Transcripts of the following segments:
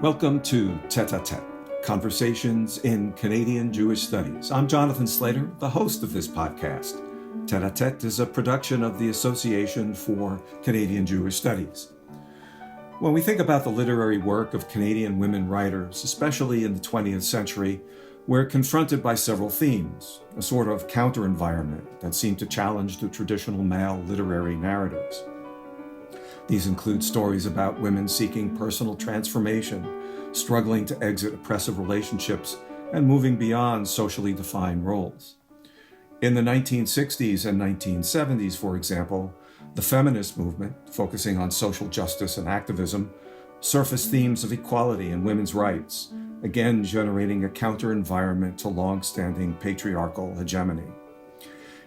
Welcome to Tête-à-Tête, Conversations in Canadian Jewish Studies. I'm Jonathan Slater, the host of this podcast. Tête-à-Tête is a production of the Association for Canadian Jewish Studies. When we think about the literary work of Canadian women writers, especially in the 20th century, we're confronted by several themes, a sort of counter-environment that seemed to challenge the traditional male literary narratives. These include stories about women seeking personal transformation, struggling to exit oppressive relationships, and moving beyond socially defined roles. In the 1960s and 1970s, for example, the feminist movement, focusing on social justice and activism, surfaced themes of equality and women's rights, again generating a counter-environment to long-standing patriarchal hegemony.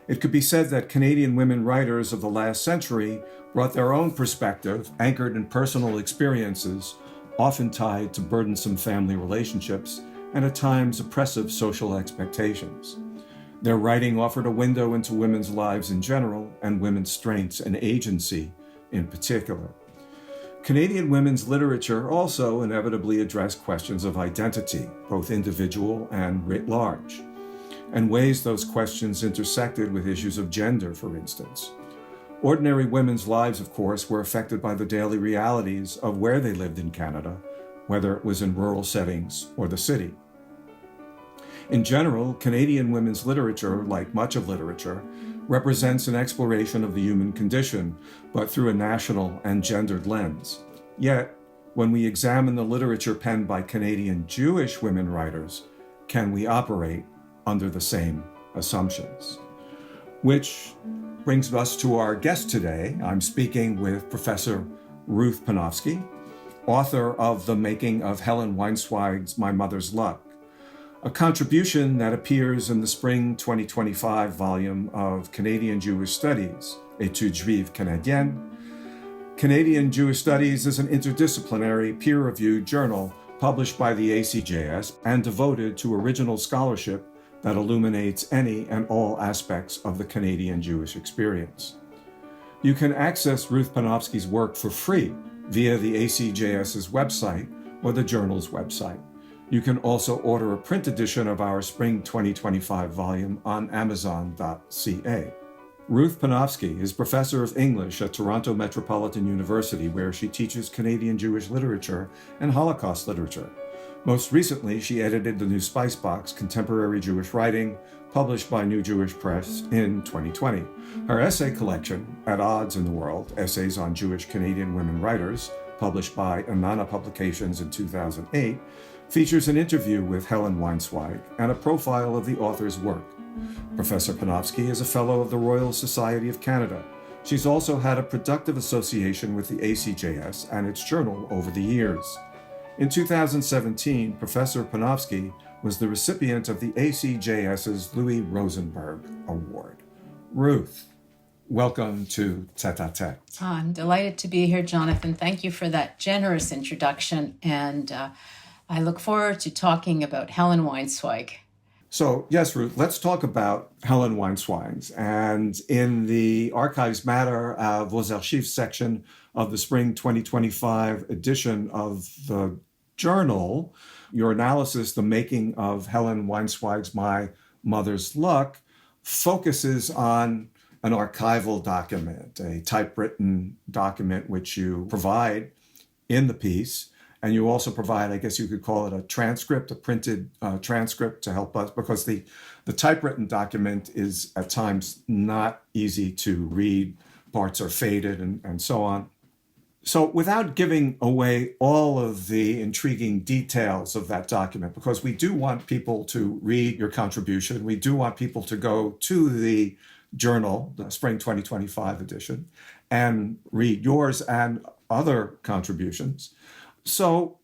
It could be said that Canadian women writers of the last century brought their own perspective, anchored in personal experiences, often tied to burdensome family relationships and at times oppressive social expectations. Their writing offered a window into women's lives in general and women's strengths and agency in particular. Canadian women's literature also inevitably addressed questions of identity, both individual and writ large, and ways those questions intersected with issues of gender, for instance. Ordinary women's lives, of course, were affected by the daily realities of where they lived in Canada, whether it was in rural settings or the city. In general, Canadian women's literature, like much of literature, represents an exploration of the human condition, but through a national and gendered lens. Yet, when we examine the literature penned by Canadian Jewish women writers, can we operate under the same assumptions? Which brings us to our guest today. I'm speaking with Professor Ruth Panofsky, author of The Making of Helen Weinzweig's My Mother's Luck, a contribution that appears in the spring 2025 volume of Canadian Jewish Studies, Études, juives, canadiennes. Canadian Jewish Studies is an interdisciplinary, peer-reviewed journal published by the ACJS and devoted to original scholarship that illuminates any and all aspects of the Canadian Jewish experience. You can access Ruth Panofsky's work for free via the ACJS's website or the journal's website. You can also order a print edition of our spring 2025 volume on Amazon.ca. Ruth Panofsky is professor of English at Toronto Metropolitan University, where she teaches Canadian Jewish literature and Holocaust literature. Most recently, she edited the new Spicebox, Contemporary Jewish Writing, published by New Jewish Press in 2020. Her essay collection, At Odds in the World, Essays on Jewish Canadian Women Writers, published by Anana Publications in 2008, features an interview with Helen Weinzweig and a profile of the author's work. Professor Panofsky is a fellow of the Royal Society of Canada. She's also had a productive association with the ACJS and its journal over the years. In 2017, Professor Panofsky was the recipient of the ACJS's Louis Rosenberg Award. Ruth, welcome to Tête-à-Tête. I'm delighted to be here, Jonathan. Thank you for that generous introduction, and I look forward to talking about Helen Weinzweig. So, yes, Ruth, let's talk about Helen Weinzweig. And in the Archives Matter Vos Archives section of the spring 2025 edition of the journal, your analysis, The Making of Helen Weinzweig's My Mother's Luck, focuses on an archival document, a typewritten document which you provide in the piece. And you also provide, I guess you could call it a transcript, a printed transcript to help us, because the typewritten document is at times not easy to read. Parts are faded and so on. So without giving away all of the intriguing details of that document, because we do want people to read your contribution, we do want people to go to the journal, the spring 2025 edition, and read yours and other contributions. So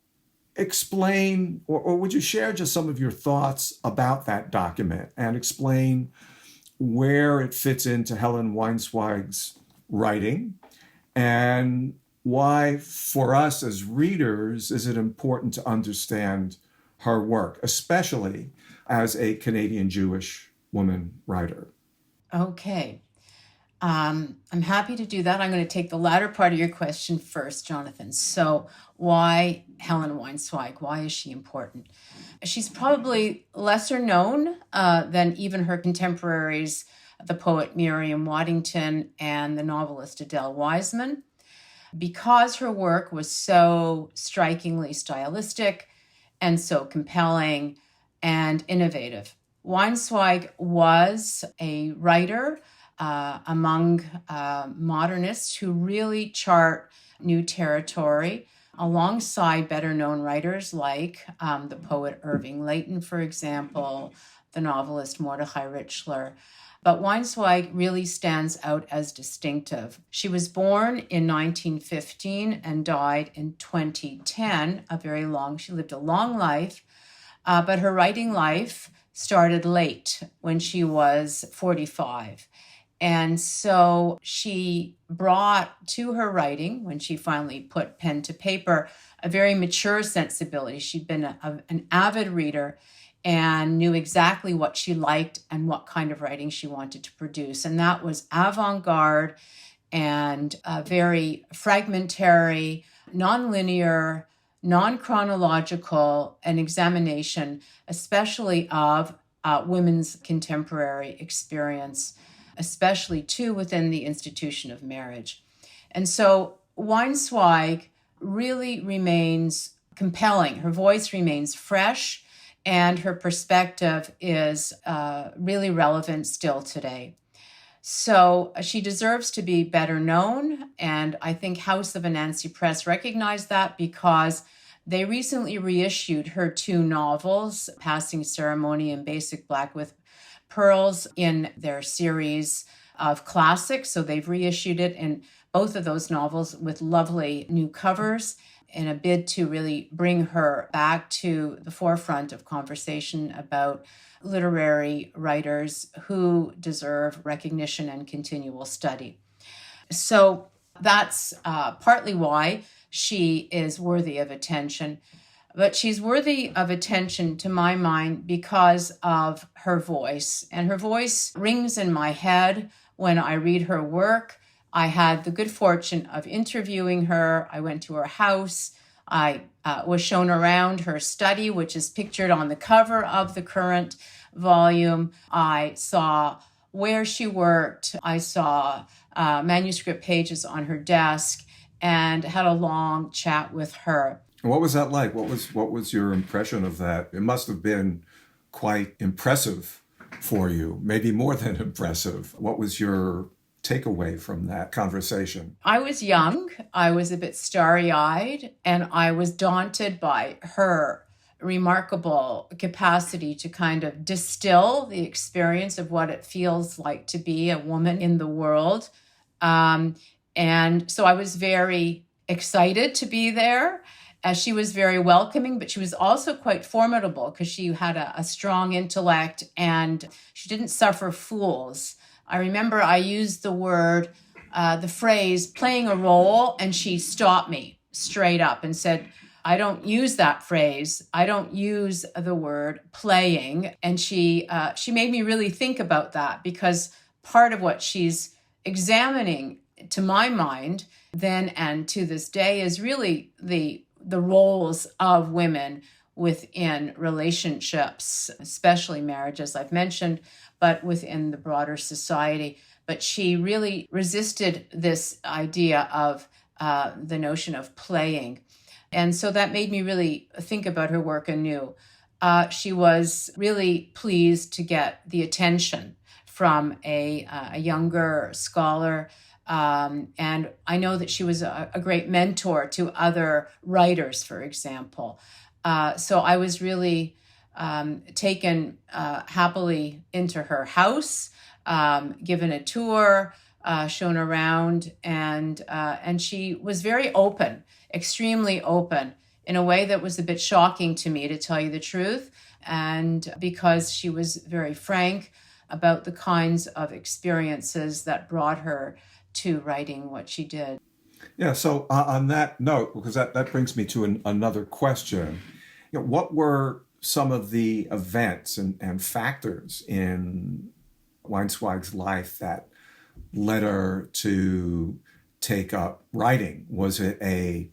explain, or would you share just some of your thoughts about that document and explain where it fits into Helen Weinzweig's writing and why, for us as readers, is it important to understand her work, especially as a Canadian Jewish woman writer? Okay. I'm happy to do that. I'm going to take the latter part of your question first, Jonathan. So why Helen Weinzweig? Why is she important? She's probably lesser known than even her contemporaries, the poet Miriam Waddington and the novelist Adele Wiseman, because her work was so strikingly stylistic and so compelling and innovative. Weinzweig was a writer among modernists who really chart new territory alongside better known writers like the poet Irving Layton, for example, the novelist Mordechai Richler. But Weinzweig really stands out as distinctive. She was born in 1915 and died in 2010, she lived a long life, but her writing life started late when she was 45. And so she brought to her writing, when she finally put pen to paper, a very mature sensibility. She'd been an avid reader and knew exactly what she liked and what kind of writing she wanted to produce. And that was avant-garde and very fragmentary, non-linear, non-chronological, an examination, especially of women's contemporary experience, especially too within the institution of marriage. And so Weinzweig really remains compelling. Her voice remains fresh, and her perspective is really relevant still today. So she deserves to be better known, and I think House of Anansi Press recognized that because they recently reissued her two novels, Passing Ceremony and Basic Black with Pearls, in their series of classics. So they've reissued it in both of those novels with lovely new covers in a bid to really bring her back to the forefront of conversation about literary writers who deserve recognition and continual study. So that's partly why she is worthy of attention. But she's worthy of attention, to my mind, because of her voice. And her voice rings in my head when I read her work. I had the good fortune of interviewing her. I went to her house. I was shown around her study, which is pictured on the cover of the current volume. I saw where she worked. I saw manuscript pages on her desk and had a long chat with her. What was that like? What was your impression of that? It must have been quite impressive for you, maybe more than impressive. What was your takeaway from that conversation? I was young, I was a bit starry-eyed, and I was daunted by her remarkable capacity to kind of distill the experience of what it feels like to be a woman in the world. And so I was very excited to be there. She was very welcoming, but she was also quite formidable because she had a strong intellect and she didn't suffer fools. I remember I used the phrase, playing a role, and she stopped me straight up and said, I don't use that phrase. I don't use the word playing. And she made me really think about that, because part of what she's examining, to my mind, then and to this day, is really the roles of women within relationships, especially marriage, as I've mentioned, but within the broader society. But she really resisted this idea of the notion of playing. And so that made me really think about her work anew. She was really pleased to get the attention from a younger scholar. And I know that she was a great mentor to other writers, for example. So I was really taken happily into her house, given a tour, shown around, and she was very open, extremely open, in a way that was a bit shocking to me, to tell you the truth, and because she was very frank about the kinds of experiences that brought her to writing what she did. Yeah, so on that note, because that brings me to another question, what were some of the events and factors in Weinzweig's life that led her to take up writing? Was it a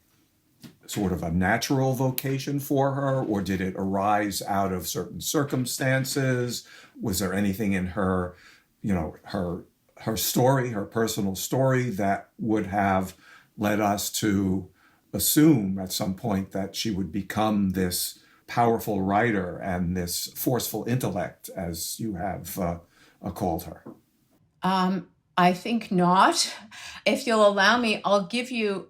sort of a natural vocation for her, or did it arise out of certain circumstances? Was there anything in her, her story, her personal story, that would have led us to assume at some point that she would become this powerful writer and this forceful intellect, as you have called her? I think not. If you'll allow me, I'll give you,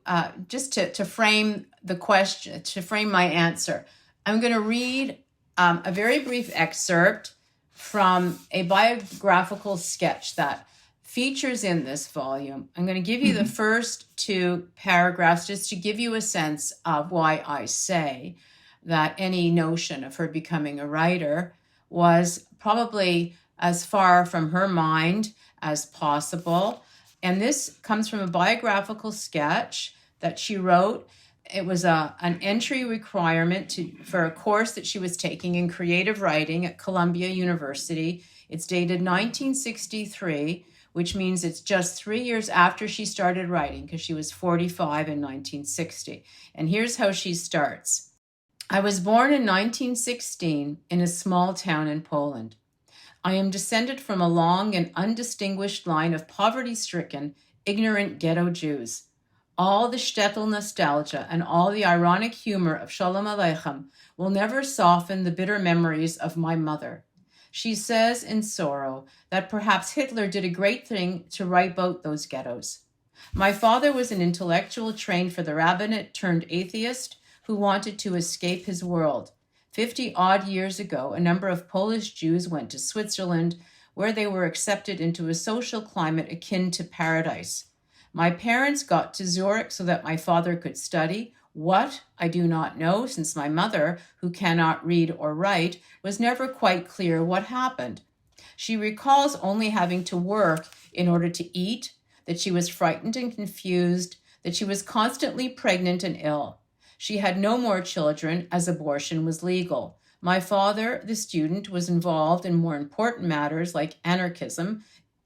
just to frame the question, to frame my answer. I'm going to read a very brief excerpt from a biographical sketch that features in this volume. I'm going to give you the first two paragraphs just to give you a sense of why I say that any notion of her becoming a writer was probably as far from her mind as possible. And this comes from a biographical sketch that she wrote. It was an entry requirement for a course that she was taking in creative writing at Columbia University. It's dated 1963, which means it's just 3 years after she started writing, because she was 45 in 1960. And here's how she starts. I was born in 1916 in a small town in Poland. I am descended from a long and undistinguished line of poverty-stricken, ignorant ghetto Jews. All the shtetl nostalgia and all the ironic humor of Shalom Aleichem will never soften the bitter memories of my mother. She says in sorrow that perhaps Hitler did a great thing to wipe out those ghettos. My father was an intellectual trained for the rabbinate turned atheist who wanted to escape his world. 50-odd years ago, a number of Polish Jews went to Switzerland, where they were accepted into a social climate akin to paradise. My parents got to Zurich so that my father could study. What, I do not know, since my mother, who cannot read or write, was never quite clear what happened. She recalls only having to work in order to eat, that she was frightened and confused, that she was constantly pregnant and ill. She had no more children, as abortion was legal. My father, the student, was involved in more important matters like anarchism,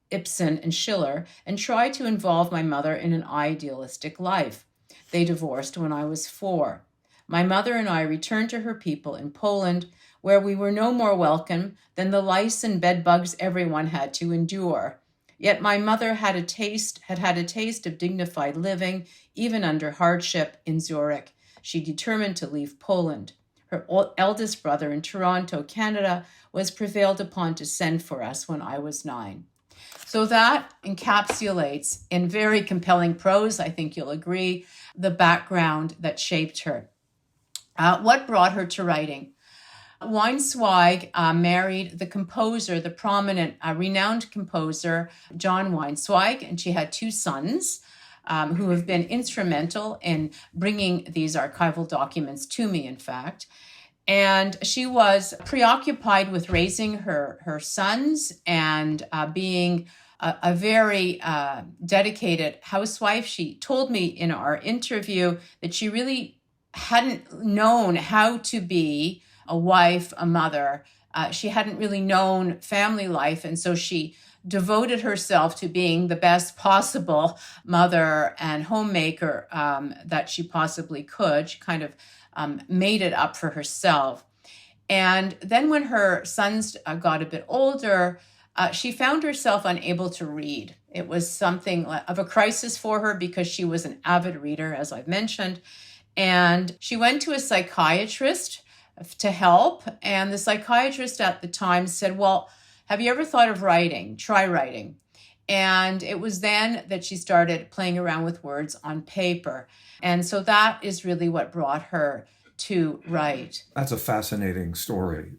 Ibsen and Schiller, and tried to involve my mother in an idealistic life. They divorced when I was 4. My mother and I returned to her people in Poland, where we were no more welcome than the lice and bedbugs everyone had to endure. Yet my mother had had a taste of dignified living, even under hardship, in Zurich. She determined to leave Poland. Her eldest brother in Toronto, Canada, was prevailed upon to send for us when I was 9. So that encapsulates, in very compelling prose, I think you'll agree, the background that shaped her. What brought her to writing? Weinzweig married the composer, the prominent, renowned composer, John Weinzweig, and she had 2 sons. Who have been instrumental in bringing these archival documents to me, in fact. And she was preoccupied with raising her sons and being a very dedicated housewife. She told me in our interview that she really hadn't known how to be a wife, a mother. She hadn't really known family life, and so she devoted herself to being the best possible mother and homemaker that she possibly could. She kind of made it up for herself. And then when her sons got a bit older, she found herself unable to read. It was something of a crisis for her because she was an avid reader, as I've mentioned. And she went to a psychiatrist to help. And the psychiatrist at the time said, well, have you ever thought of writing? Try writing. And it was then that she started playing around with words on paper. And so that is really what brought her to write. That's a fascinating story,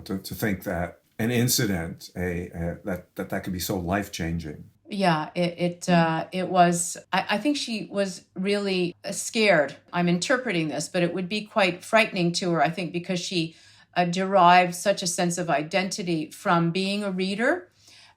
to think that an incident, that could be so life-changing. Yeah, it was, I think she was really scared. I'm interpreting this, but it would be quite frightening to her, I think, because she derived such a sense of identity from being a reader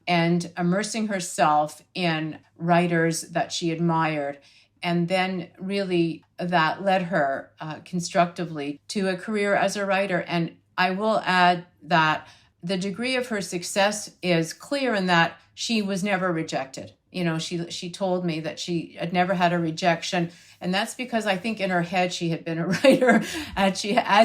and immersing herself in writers that she admired. And then really that led her constructively to a career as a writer. And I will add that the degree of her success is clear in that she was never rejected. she told me that she had never had a rejection. And that's because I think in her head she had been a writer as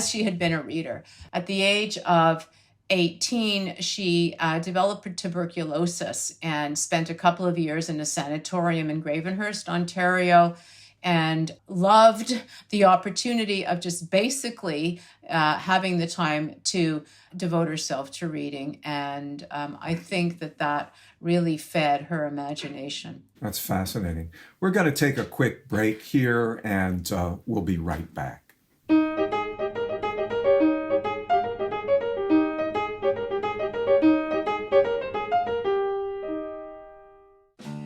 she had been a reader. At the age of 18, she developed tuberculosis and spent a couple of years in a sanatorium in Gravenhurst, Ontario, and loved the opportunity of just basically having the time to devote herself to reading. And I think that really fed her imagination. That's fascinating. We're going to take a quick break here, and we'll be right back.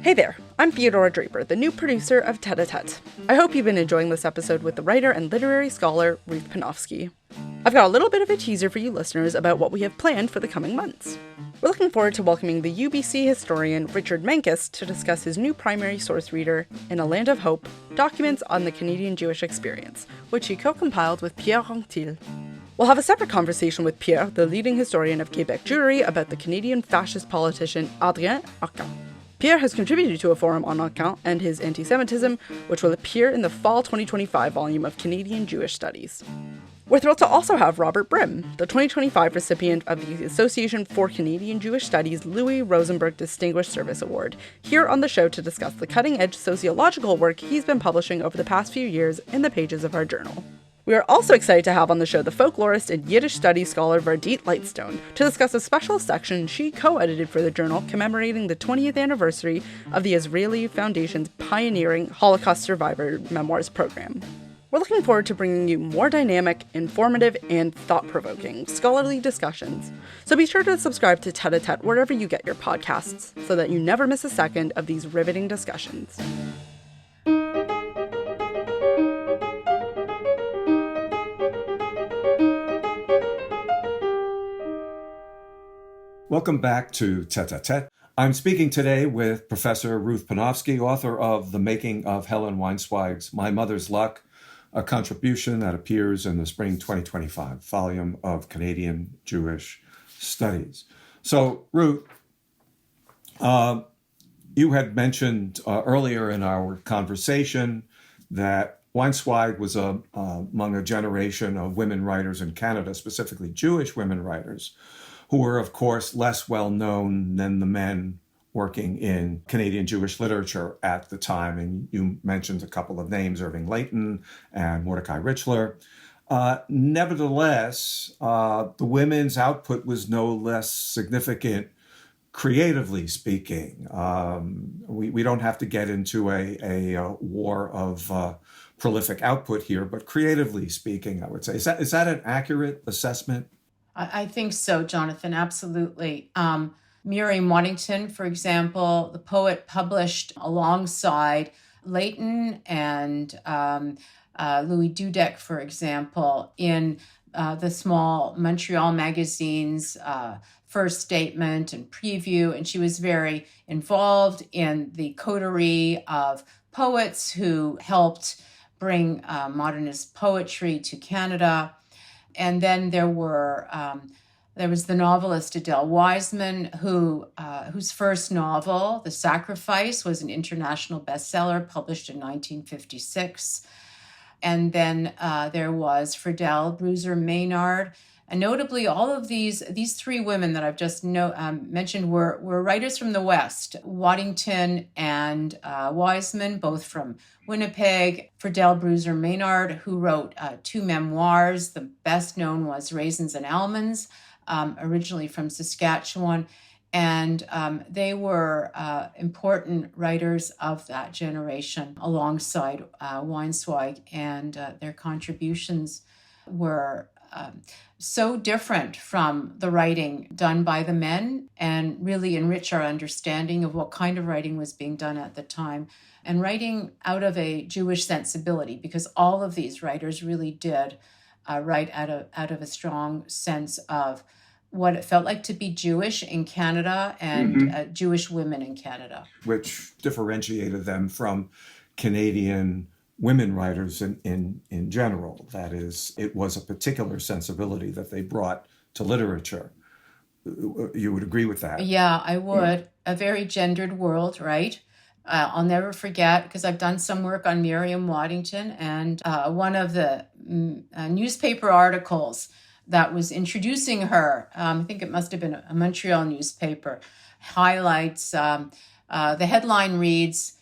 Hey there, I'm Theadora Draper, the new producer of Tête-à-Tête. I hope you've been enjoying this episode with the writer and literary scholar Ruth Panofsky. I've got a little bit of a teaser for you listeners about what we have planned for the coming months. We're looking forward to welcoming the UBC historian Richard Menkes to discuss his new primary source reader, In a Land of Hope, Documents on the Canadian Jewish Experience, which he co-compiled with Pierre Ranctil. We'll have a separate conversation with Pierre, the leading historian of Quebec Jewry, about the Canadian fascist politician Adrien Arcand. Pierre has contributed to a forum on Arcand and his anti-Semitism, which will appear in the fall 2025 volume of Canadian Jewish Studies. We're thrilled to also have Robert Brim, the 2025 recipient of the Association for Canadian Jewish Studies Louis Rosenberg Distinguished Service Award, here on the show to discuss the cutting-edge sociological work he's been publishing over the past few years in the pages of our journal. We are also excited to have on the show the folklorist and Yiddish studies scholar Vardit Lightstone to discuss a special section she co-edited for the journal commemorating the 20th anniversary of the Israeli Foundation's pioneering Holocaust survivor memoirs program. We're looking forward to bringing you more dynamic, informative, and thought-provoking scholarly discussions. So be sure to subscribe to Tête-à-Tête wherever you get your podcasts so that you never miss a second of these riveting discussions. Welcome back to Tête-à-Tête. I'm speaking today with Professor Ruth Panofsky, author of The Making of Helen Weinzweig's My Mother's Luck, a contribution that appears in the spring 2025 volume of Canadian Jewish Studies. So, Ruth, you had mentioned earlier in our conversation that Weinzweig was among a generation of women writers in Canada, specifically Jewish women writers, who were, of course, less well-known than the men working in Canadian Jewish literature at the time. And you mentioned a couple of names, Irving Layton and Mordecai Richler. Nevertheless, the women's output was no less significant, creatively speaking. We don't have to get into a war of prolific output here, but creatively speaking, I would say. Is that an accurate assessment? I think so, Jonathan, absolutely. Miriam Waddington, for example, the poet, published alongside Layton and Louis Dudek, for example, in the small Montreal magazines, First Statement and Preview, and she was very involved in the coterie of poets who helped bring modernist poetry to Canada. And then there was the novelist Adele Wiseman, whose first novel, The Sacrifice, was an international bestseller, published in 1956. And then there was Friedel Bruser Maynard. And notably, all of these three women that I've just mentioned were writers from the West. Waddington and Wiseman, both from Winnipeg. Friedel Bruser Maynard, who wrote two memoirs. The best known was Raisins and Almonds, originally from Saskatchewan. And they were important writers of that generation alongside Weinzweig, and their contributions were so different from the writing done by the men and really enrich our understanding of what kind of writing was being done at the time, and writing out of a Jewish sensibility, because all of these writers really did write out of a strong sense of what it felt like to be Jewish in Canada and Jewish women in Canada. Which differentiated them from Canadian women writers in general. That is, it was a particular sensibility that they brought to literature. You would agree with that? Yeah, I would. Yeah. A very gendered world, right? I'll never forget, because I've done some work on Miriam Waddington, and one of the newspaper articles that was introducing her, I think it must have been a Montreal newspaper, highlights, the headline reads,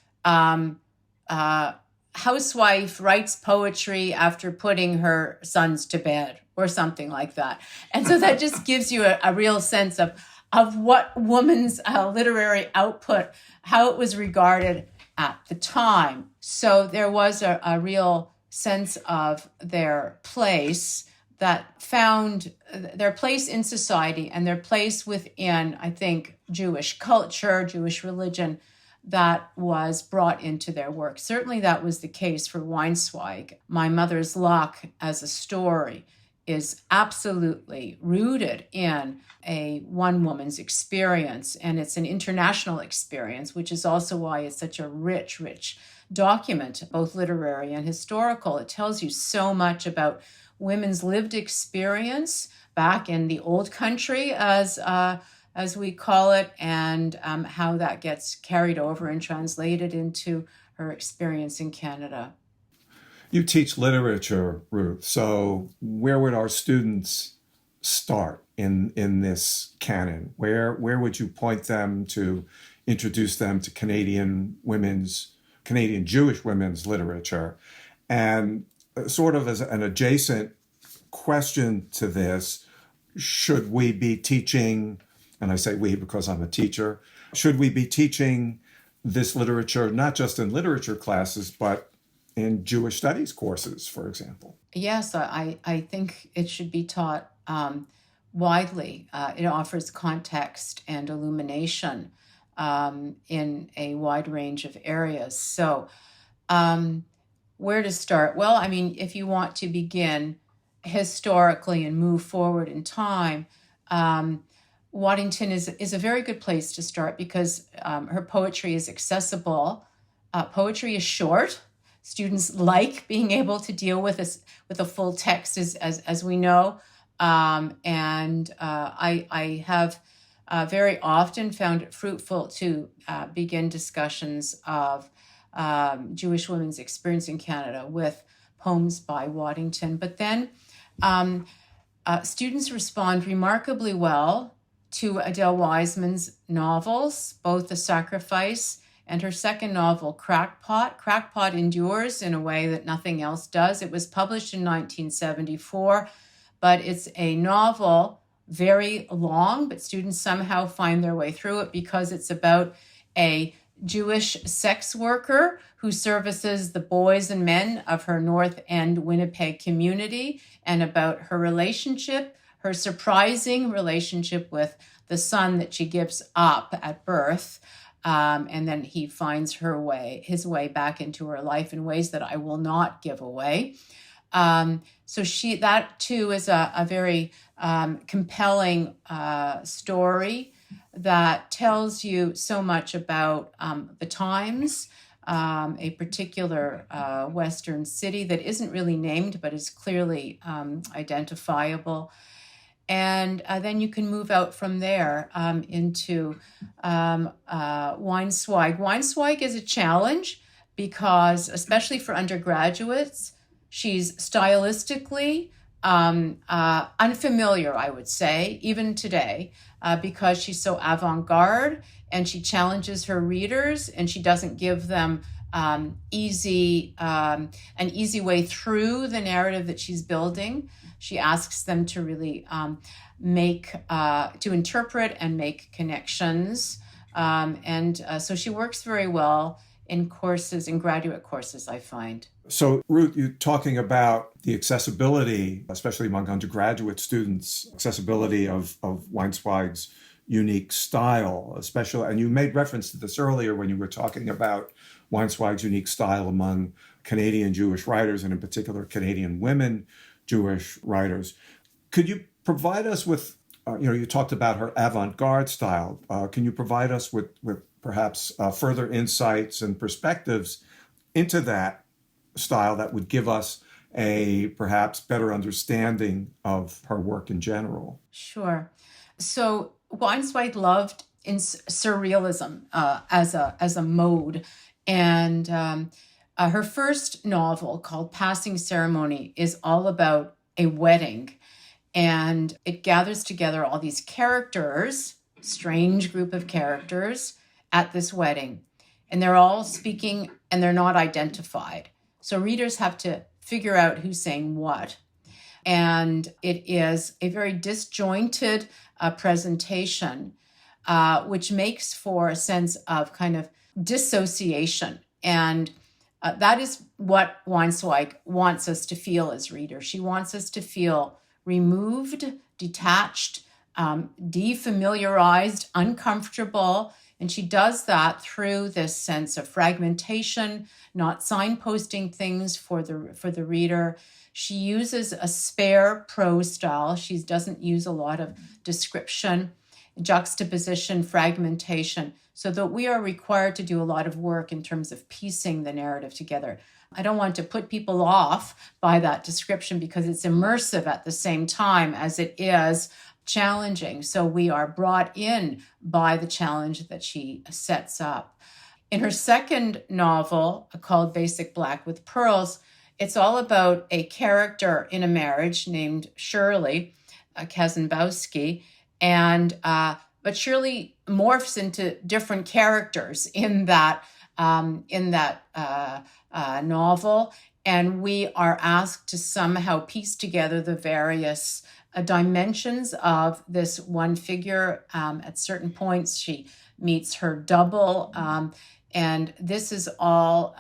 housewife writes poetry after putting her sons to bed, or something like that. And so that just gives you a real sense of what woman's literary output, how it was regarded at the time. So there was a real sense of their place, that found their place in society and their place within, I think, Jewish culture, Jewish religion, that was brought into their work. Certainly that was the case for Weinzweig. My Mother's Luck as a story is absolutely rooted in a one woman's experience, and it's an international experience, which is also why it's such a rich document, both literary and historical. It tells you so much about women's lived experience back in the old country, as we call it, and how that gets carried over and translated into her experience in Canada. You teach literature, Ruth, so where would our students start in this canon? Where would you point them to introduce them to Canadian Jewish women's literature? And sort of as an adjacent question to this, should we be teaching, and I say we because I'm a teacher, should we be teaching this literature not just in literature classes, but in Jewish studies courses, for example? Yes, I think it should be taught widely. It offers context and illumination in a wide range of areas. So where to start? Well, I mean, if you want to begin historically and move forward in time, Waddington is a very good place to start, because her poetry is accessible. Poetry is short. Students like being able to deal with a full text, as we know. And I have very often found it fruitful to begin discussions of Jewish women's experience in Canada with poems by Waddington. But then students respond remarkably well to Adele Wiseman's novels, both The Sacrifice and her second novel, Crackpot. Crackpot endures in a way that nothing else does. It was published in 1974, but it's a novel, very long, but students somehow find their way through it because it's about a Jewish sex worker who services the boys and men of her North End Winnipeg community, and about her relationship, her surprising relationship with the son that she gives up at birth. And then he finds his way back into her life in ways that I will not give away. So that too is a very compelling story that tells you so much about the times, a particular Western city that isn't really named but is clearly identifiable. And then you can move out from there into Weinzweig. Weinzweig is a challenge because, especially for undergraduates, she's stylistically unfamiliar, I would say, even today, because she's so avant-garde, and she challenges her readers, and she doesn't give them an easy way through the narrative that she's building. She asks them to really to interpret and make connections. So she works very well in graduate courses, I find. So, Ruth, you're talking about the accessibility, especially among undergraduate students, accessibility of Weinzweig's unique style, especially, and you made reference to this earlier when you were talking about Weinzweig's unique style among Canadian Jewish writers, and in particular Canadian women Jewish writers. Could you provide us with, you talked about her avant-garde style. Can you provide us with perhaps further insights and perspectives into that style that would give us a perhaps better understanding of her work in general? Sure. So Weinzweig loved in surrealism as a mode. And her first novel, called Passing Ceremony, is all about a wedding. And it gathers together all these characters, strange group of characters, at this wedding. And they're all speaking and they're not identified. So readers have to figure out who's saying what. And it is a very disjointed presentation, which makes for a sense of kind of dissociation. And that is what Weinzweig wants us to feel as readers. She wants us to feel removed, detached, defamiliarized, uncomfortable. And she does that through this sense of fragmentation, not signposting things for the reader. She uses a spare prose style. She doesn't use a lot of description, juxtaposition, fragmentation, so that we are required to do a lot of work in terms of piecing the narrative together. I don't want to put people off by that description because it's immersive at the same time as it is challenging. So we are brought in by the challenge that she sets up. In her second novel, called Basic Black with Pearls, it's all about a character in a marriage named Shirley Kazenbowski, and but Shirley morphs into different characters in that novel, and we are asked to somehow piece together the various dimensions of this one figure. At certain points, she meets her double, and this is all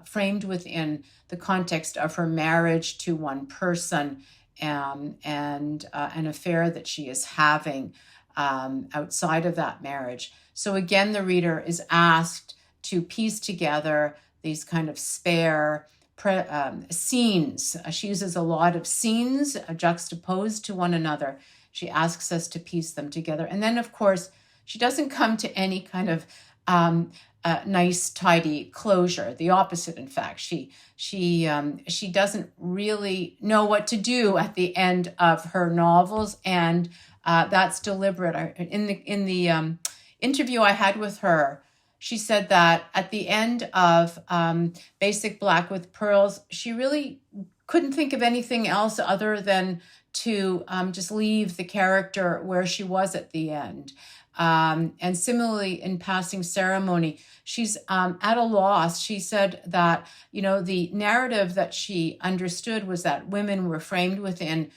framed within the context of her marriage to one person, and an affair that she is having outside of that marriage. So again, the reader is asked to piece together these kind of spare scenes. She uses a lot of scenes juxtaposed to one another. She asks us to piece them together. And then, of course, she doesn't come to any kind of nice, tidy closure. The opposite, in fact. She doesn't really know what to do at the end of her novels, and that's deliberate. In the interview I had with her, she said that at the end of Basic Black with Pearls, she really couldn't think of anything else other than to just leave the character where she was at the end. And similarly, in Passing Ceremony, she's at a loss. She said that, the narrative that she understood was that women were framed within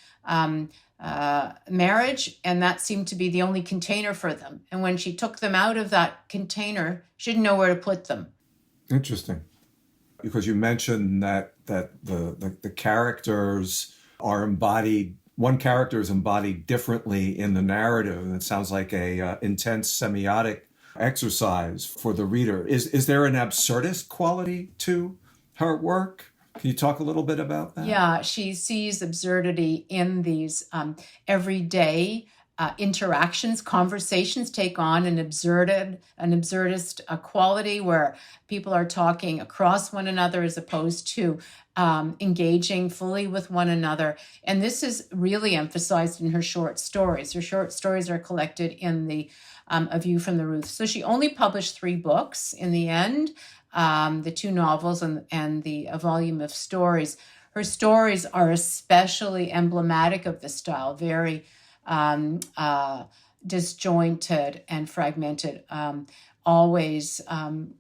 marriage, and that seemed to be the only container for them. And when she took them out of that container, she didn't know where to put them. Interesting. Because you mentioned that the characters are embodied, one character is embodied differently in the narrative, and it sounds like a intense semiotic exercise for the reader. Is there an absurdist quality to her work? Can you talk a little bit about that? Yeah, she sees absurdity in these everyday interactions. Conversations take on an absurdist quality where people are talking across one another as opposed to engaging fully with one another. And this is really emphasized in her short stories. Her short stories are collected in the A View from the Roof. So she only published 3 books in the end. The 2 novels and a volume of stories. Her stories are especially emblematic of the style, very disjointed and fragmented, always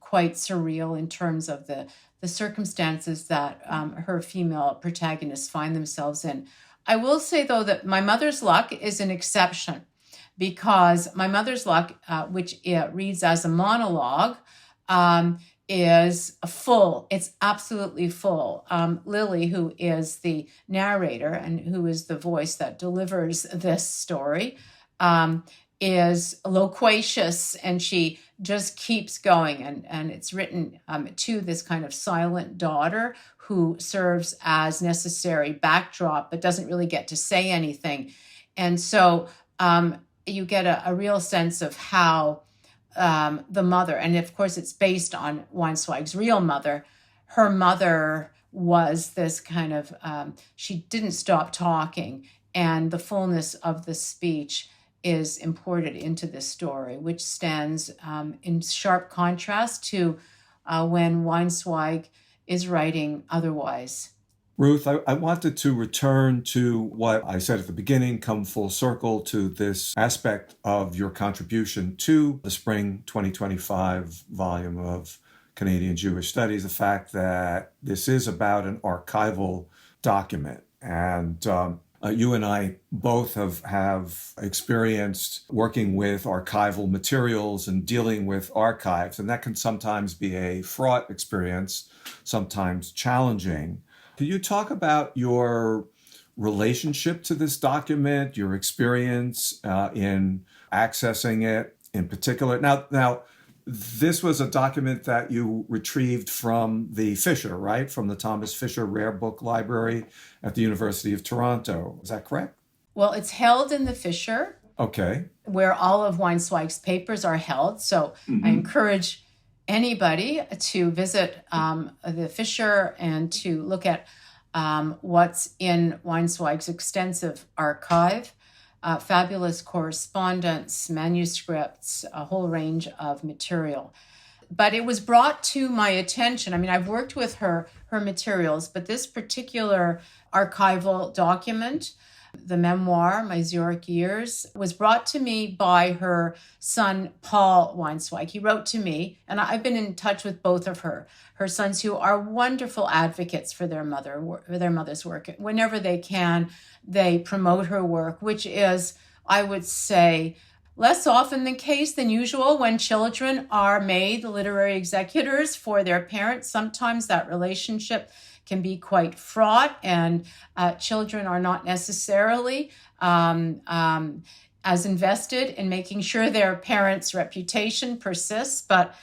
quite surreal in terms of the circumstances that her female protagonists find themselves in. I will say, though, that My Mother's Luck is an exception, because My Mother's Luck, which reads as a monologue, is full. It's absolutely full. Lily, who is the narrator and who is the voice that delivers this story, is loquacious, and she just keeps going. And it's written to this kind of silent daughter who serves as necessary backdrop, but doesn't really get to say anything. And so you get a real sense of how the mother, and of course it's based on Weinzweig's real mother. Her mother was this kind of, she didn't stop talking, and the fullness of the speech is imported into this story, which stands in sharp contrast to when Weinzweig is writing otherwise. Ruth, I wanted to return to what I said at the beginning, come full circle to this aspect of your contribution to the spring 2025 volume of Canadian Jewish Studies, the fact that this is about an archival document. And you and I both have experienced working with archival materials and dealing with archives, and that can sometimes be a fraught experience, sometimes challenging. Can you talk about your relationship to this document, your experience in accessing it in particular? Now, this was a document that you retrieved from the Fisher, right? From the Thomas Fisher Rare Book Library at the University of Toronto. Is that correct? Well, it's held in the Fisher. Okay. Where all of Weinzweig's papers are held. So I encourage anybody to visit the Fisher and to look at what's in Weinzweig's extensive archive, fabulous correspondence, manuscripts, a whole range of material. But it was brought to my attention. I mean, I've worked with her materials, but this particular archival document, the memoir, My Zurich Years, was brought to me by her son, Paul Weinzweig. He wrote to me, and I've been in touch with both of her sons, who are wonderful advocates for their mother's work. Whenever they can, they promote her work, which is, I would say, less often the case than usual when children are made literary executors for their parents. Sometimes that relationship can be quite fraught, and children are not necessarily as invested in making sure their parents' reputation persists, but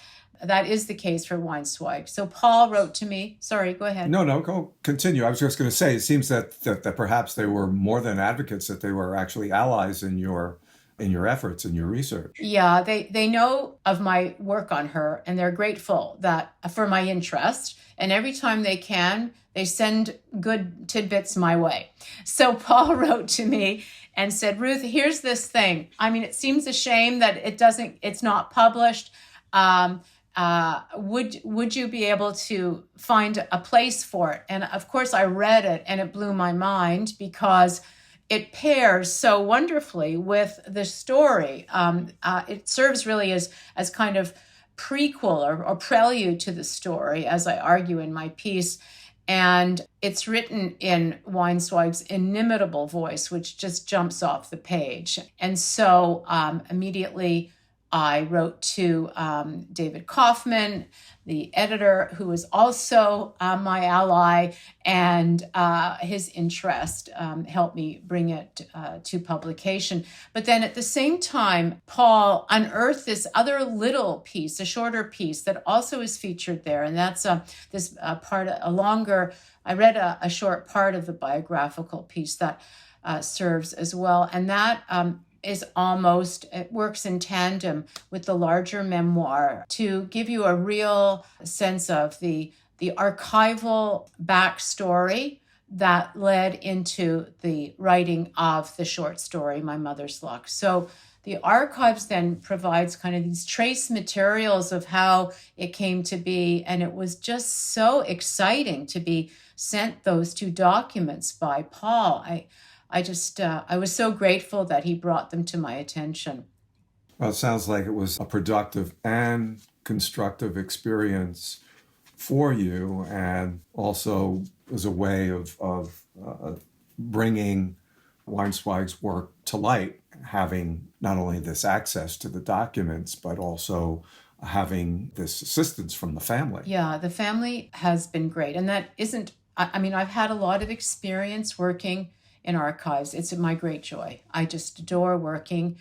that is the case for Weinzweig. So Paul wrote to me. Sorry, go ahead. No, go continue. I was just going to say, it seems that perhaps they were more than advocates, that they were actually allies in your efforts and your research. Yeah, they know of my work on her, and they're grateful that for my interest. And every time they can, they send good tidbits my way. So Paul wrote to me and said, Ruth, here's this thing. I mean, it seems a shame that it's not published. Would you be able to find a place for it? And of course I read it, and it blew my mind because it pairs so wonderfully with the story. It serves really as kind of prequel or prelude to the story, as I argue in my piece. And it's written in Weinzweig's inimitable voice, which just jumps off the page. And so immediately I wrote to David Koffman, the editor, who is also my ally, and his interest helped me bring it to publication. But then at the same time, Paul unearthed this other little piece, a shorter piece that also is featured there. And that's this part, I read a short part of the biographical piece that serves as well. And that it works in tandem with the larger memoir to give you a real sense of the archival backstory that led into the writing of the short story, My Mother's Luck. So the archives then provides kind of these trace materials of how it came to be, and it was just so exciting to be sent those two documents by Paul. I was so grateful that he brought them to my attention. Well, it sounds like it was a productive and constructive experience for you, and also was a way of bringing Weinzweig's work to light, having not only this access to the documents, but also having this assistance from the family. Yeah, the family has been great. And that isn't, I've had a lot of experience working in archives. It's my great joy. I just adore working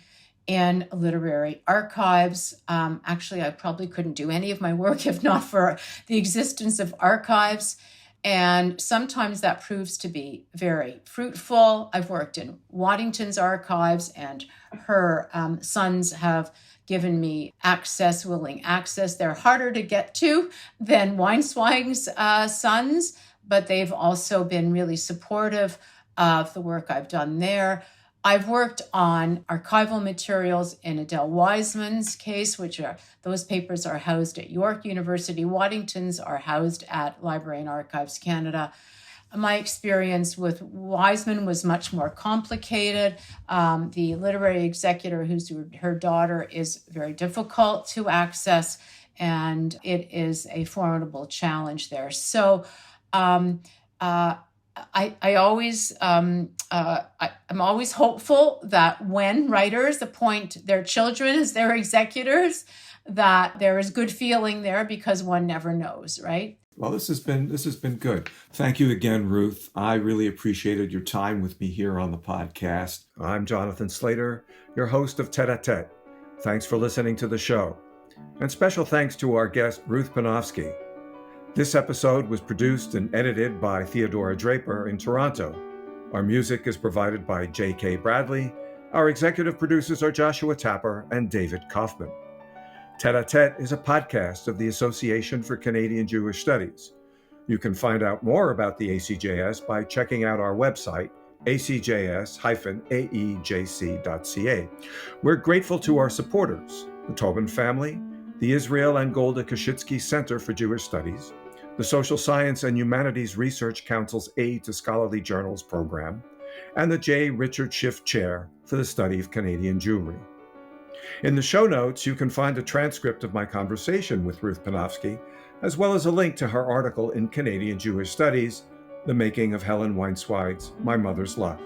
in literary archives. Actually, I probably couldn't do any of my work if not for the existence of archives. And sometimes that proves to be very fruitful. I've worked in Waddington's archives, and her sons have given me willing access. They're harder to get to than Weinzweig's sons, but they've also been really supportive of the work I've done there. I've worked on archival materials in Adele Wiseman's case, those papers are housed at York University. Waddington's are housed at Library and Archives Canada. My experience with Wiseman was much more complicated. The literary executor, who's her daughter, is very difficult to access, and it is a formidable challenge there. So I'm always hopeful that when writers appoint their children as their executors, that there is good feeling there, because one never knows, right? Well, this has been good. Thank you again, Ruth. I really appreciated your time with me here on the podcast. I'm Jonathan Slater, your host of Tête-à-Tête. Thanks for listening to the show. And special thanks to our guest, Ruth Panofsky. This episode was produced and edited by Theadora Draper in Toronto. Our music is provided by J.K. Bradley. Our executive producers are Joshua Tapper and David Koffman. Tête-à-Tête is a podcast of the Association for Canadian Jewish Studies. You can find out more about the ACJS by checking out our website, acjs-aejc.ca. We're grateful to our supporters, the Tobin family, the Israel and Golda Kashitsky Center for Jewish Studies, the Social Science and Humanities Research Council's Aid to Scholarly Journals program, and the J. Richard Schiff Chair for the Study of Canadian Jewry. In the show notes, you can find a transcript of my conversation with Ruth Panofsky, as well as a link to her article in Canadian Jewish Studies, The Making of Helen Weinzweig's My Mother's Luck.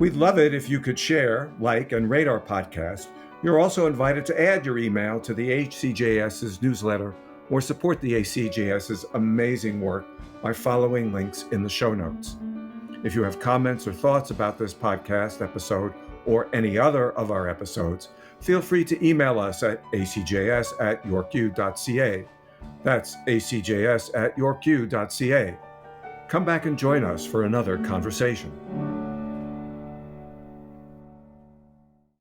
We'd love it if you could share, like, and rate our podcast. You're also invited to add your email to the ACJS's newsletter or support the ACJS's amazing work by following links in the show notes. If you have comments or thoughts about this podcast episode or any other of our episodes, feel free to email us at acjs@yorku.ca. That's acjs@yorku.ca. Come back and join us for another conversation.